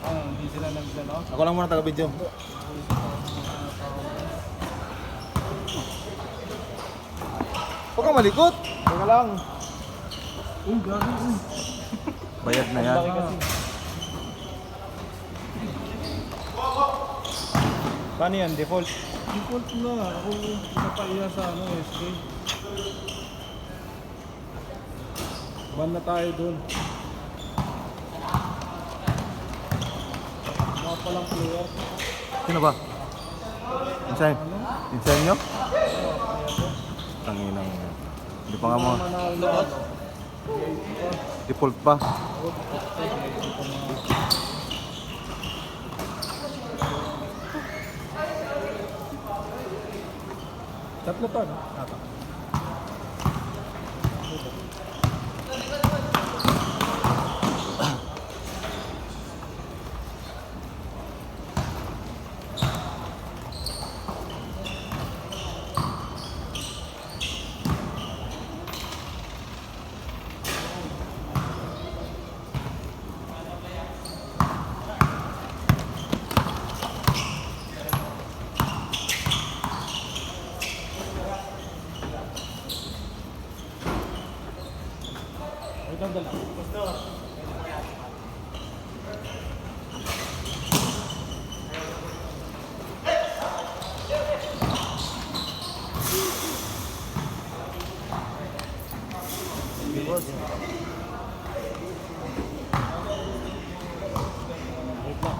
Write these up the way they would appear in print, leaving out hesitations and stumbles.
Hindi sila nagdala. Ako lang muna taga-video. Huwag kang malikot. Teka lang. Uy, gano'n. Bayad na yan. Laki kasi. Paano yan? Default? Default na. Ako napaiya sa SK. Ban na tayo dun. Mga palang player. Sino ba? Inside? Inside nyo? Tanginang. Hindi pa nga mga Manalo. default pa. Tatlo to, no? Tata. Ito dala. Boss. Wait lang.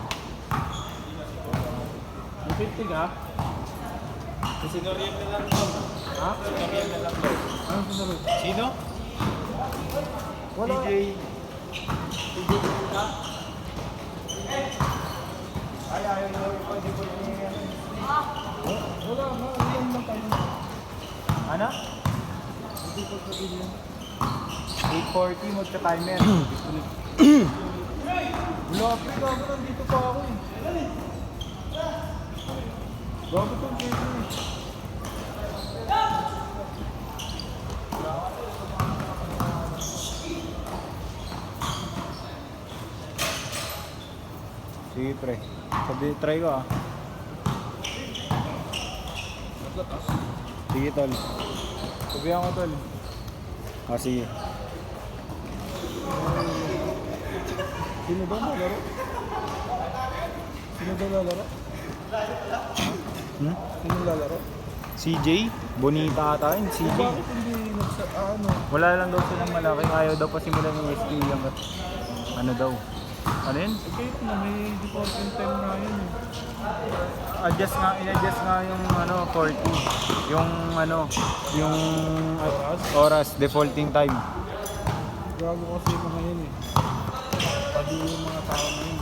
May 50 ka? Sinuriyan na lang daw. Ha? Sinuriyan na lang daw. Anong susunod? Sino? Wala. DJ. Wala na. Ilan lang tayo. Ano? Hindi ko sabihin. 840 magka-timer. Lapit na ako. Nandito pa ako eh. Bago itong game eh. Sige pre. Sabi, try ko ah. Sige tol. Sabihan ko tol. Ah sige. Sino ba lalaro? Sino ba lalaro? Hmm? Sino lalaro? CJ? Bonita ata yun, CJ. Bakit hindi ano? Wala lang daw silang malaki. Ayaw daw pa simulan ng SK yung ano daw. Ano yun? Eh kahit na may defaulting time na yun eh. In-adjust nga yung ano, 40. Yung ano, yung oras, defaulting time. Gago kasi yung mga yun eh. Padi yung mga tao na yun.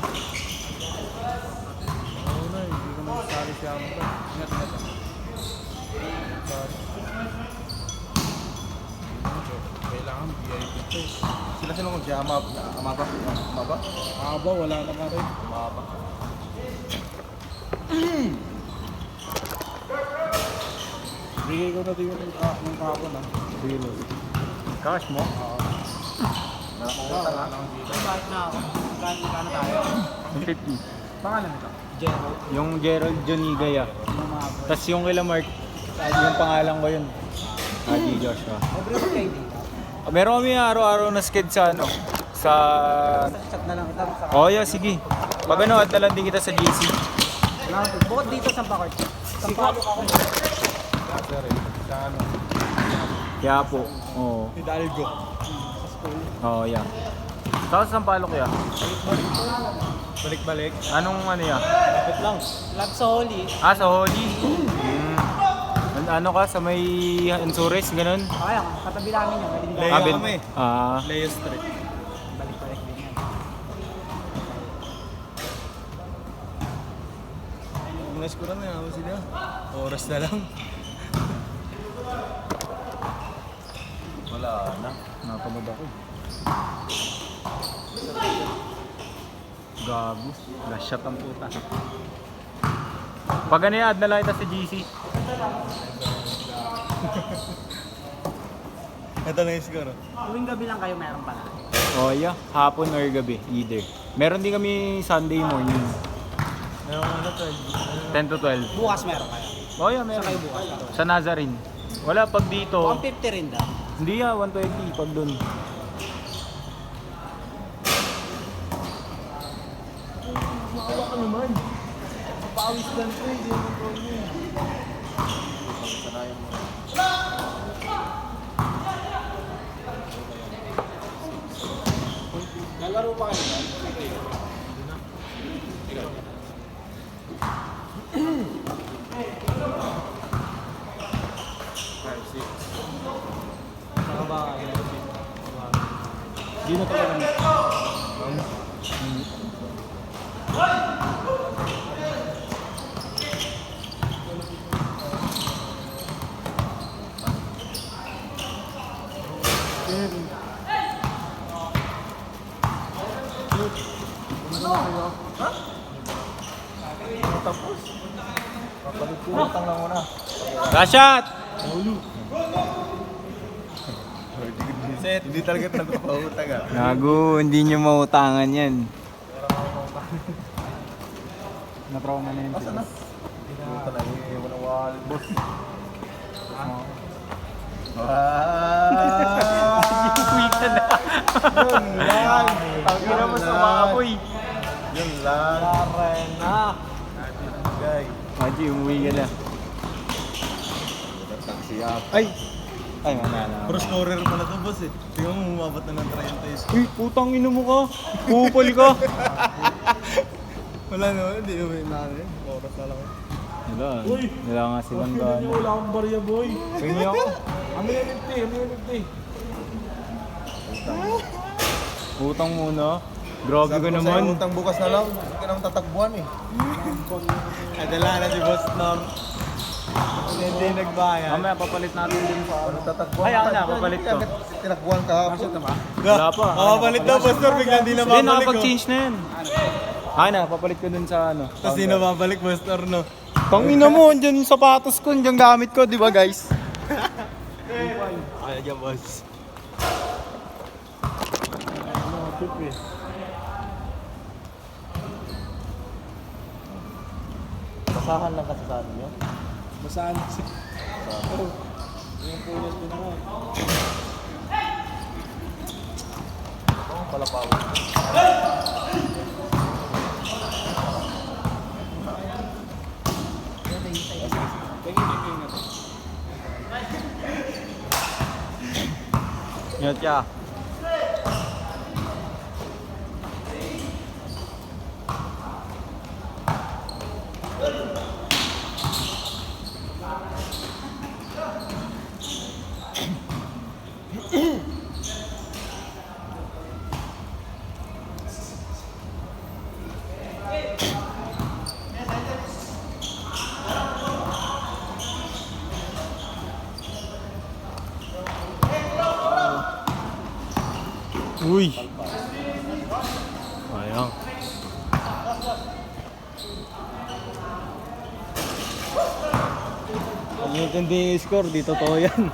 Oo na eh, hindi ko nagsasali siya mo ba? Ingat. Sorry. Kailangan VIP pa eh. Sila mag-siya? Amaba? Aba, wala na nga rin. Amaba. Bigay ko na din yung kahapon ah. Bigay mo. Cash mo? Wala lang dito. Bakit na ako? Kano tayo? Yung 50. Pangalan ito? Gerald. Yung Gerald Jonigaya. Tapos yung kila Mark, yung pangalan ko yun. Haji Joshua. Meron kami araw-araw na sked sa ano. Sa... Chat na lang kita. Oh yeah, sige. Pag ano, at nalang din kita sa GC. Bukod dito sa Bacart. Sampalo ako. Sa ano? Kaya po. Oo. Hidalgo. Oh, yeah. Tapos ang palo kaya? Balik-balik. Anong ano yan? Lapit lang. Lab sa Holy. Ah, sa Holy. Ano ka, sa may Ansures, ganun? Kaya, katabi namin yun. Ah, kami. Ah, Leo Street. Balik-balik din yan. Nice ko na naman sila. Oras na lang. Wala na. Natamad ako. Gago. Last shot ang puta. Pag ano yan, add na lang kita sa GC. Ito na yung siguro. Tuwing gabi lang kayo meron pala. Oh yeah, hapon or gabi, either. Meron din kami Sunday morning, Meron ano, 10 to 12. Bukas meron kayo. Oh yeah, meron. Saan kayo bukas? Sa Nazarene. Wala pag dito. 150 rin daw. Hindi 120 pag doon. Maawa ka naman. Pawis lang ko, hindi mo ko yun. Nalaro pa kayo? Saka ba? Hindi na talaga kami. Tapos? Papalit ko utang lang muna. Rashad! Hindi talaga nagpapautang ah. Gago, hindi nyo mautangan yan. Na-trauma na yun. Asa na? Puta na eh, walang wallet, boss. Uy ka na. Yun lang. Ang gina mo sa mga apoy. Yun lang. Arena. Guy. Maji, umuwi ka na. Taxi up. Ay! Ay, manana. Pro scorer pala to, boss eh. Tingnan mo, umabot na ng 30. Uy, putang ino mo ka. Kupal ka. Wala naman, hindi naman namin. Oras na lang. Wala. Wala nga silang gano'n. Wala akong barya, boy. Tingnan ako. Ano yan, Nifty? Ano yan, Nifty? Utang muna. Grabe ka Sabi ko sa'yo, naman. utang bukas na lang. Hindi ka naman tatakbuhan eh. Adala na si Boss Norm. Hindi nagbayan. Mamaya papalit natin din sa Ano tatakbuhan? Ay, ako na, papalit ko. Tinakbuhan ka hapon. Wala pa. Papalit daw, Boss Norm. Biglang di na Hindi, babalik. nakapag-change na yan. Ay na, papalit ko dun sa ano. Tapos di na babalik, Boss Norm, no? Tangina mo, andyan yung sapatos ko, andyan gamit ko, di ba guys? Kaya dyan, boss. Basahan lang kasi sa ano nyo? Basahan. Yung punas ko na nga. Oo, palapaw. Ingat ka. Uy! Sayang. Pag hindi yung score, di totoo yan.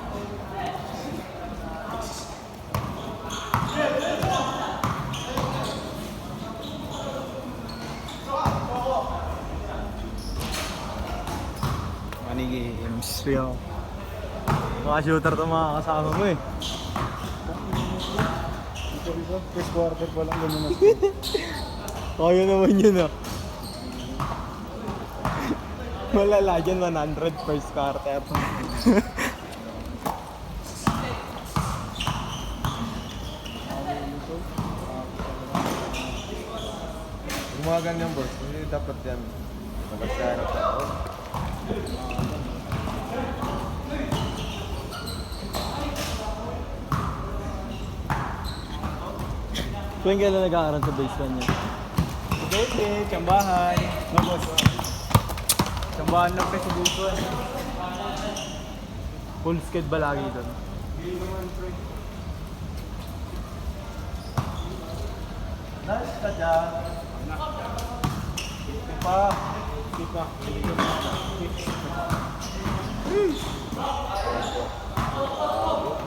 Money games. Yo. Mga shooter to mga kasama mo eh. First quarter pa lang ganun na. Kaya naman yun ah. Malala dyan, 100 first quarter. Gumaganyan, boss. Hindi dapat yan. Magkasya ng tao. Tuwing kailan nag-aaral sa base 1 niya? Dati, tsambahan. No, boss. Sambahan lang kasi base 1. Full sked ba lagi doon? Nice ka dyan. Pa. Pa.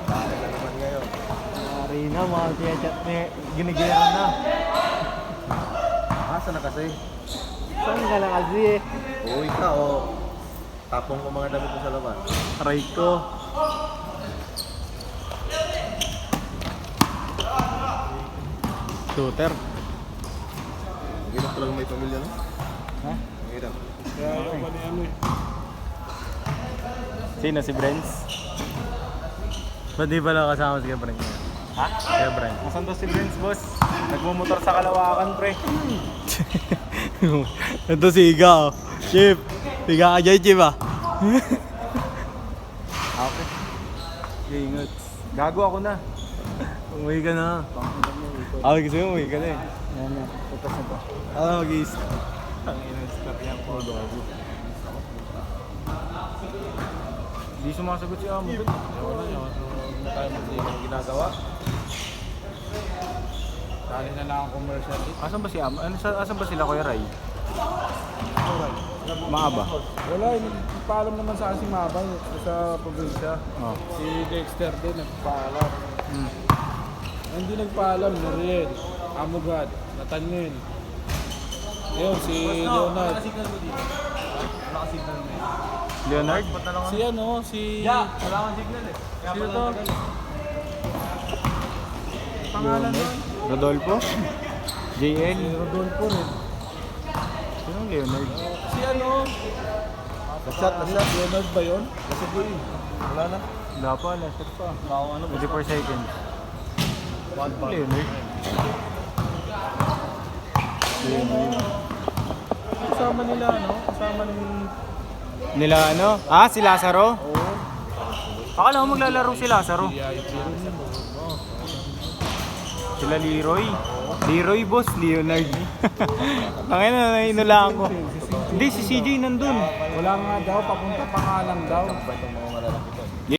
Dahil na naman ngayon. Arin. nga, mga chat ginigera na. Asa na kasi? Saan ka na kasi eh? Uwi ka o tapong ko mga damit mo sa labas. Aray ko. Shooter. Hirap talaga may pamilya, no? Ha? Hirap. Kaya ako pa ni ano eh. Sino si Brens? Ba't di pala kasama si Brens niya? Ha? Si Brens. Asan to si Brens, boss? Nagmumotor sa Kalawakan, pre. Ito si Iga, oh. Chip. Iga ka dyan, Chip, ah. Okay. Ingat. Gago ako na. Umuwi ka na. Ah, gusto mo umuwi ka na eh. Yan na. Tapos na to. Mag-iis. Ang ina-star ko. Gago. Hindi sumasagot si Amo. Wala yun. Hindi tayo ginagawa. Sali na lang ang commercial dito. Asan ba si Amo? Asan ba sila, Kuya Ray? Maaba. Wala, nagpaalam naman sa akin si Mabay sa probinsya. Oh. Si Dexter din nagpaalam. Hmm. Hindi nagpaalam, Noriel, Amugad, Nathaniel. Yun, si Leonard. Leonard? Si ano, si... Wala kang signal eh. Sino to? Pangalan nun? Rodolfo? JL? Si Rodolfo rin. Sinong Leonard? Si ano? Na-shot. Leonard ba yun? Kasi po yun. Wala na. Wala pa, last shot pa. 24 seconds. Leonard? Kasama nila, ano? Kasama ni... Nila ano? Ah, si Lazaro? Oo. Akala ko maglalaro si Lazaro. VIP rin yun. Sila Leroy. Leroy, boss. Leonard. Tangina na, inulaan ko. Hindi, si CJ nandun. Wala nga daw, papunta pa nga lang daw. Itong mga malalaki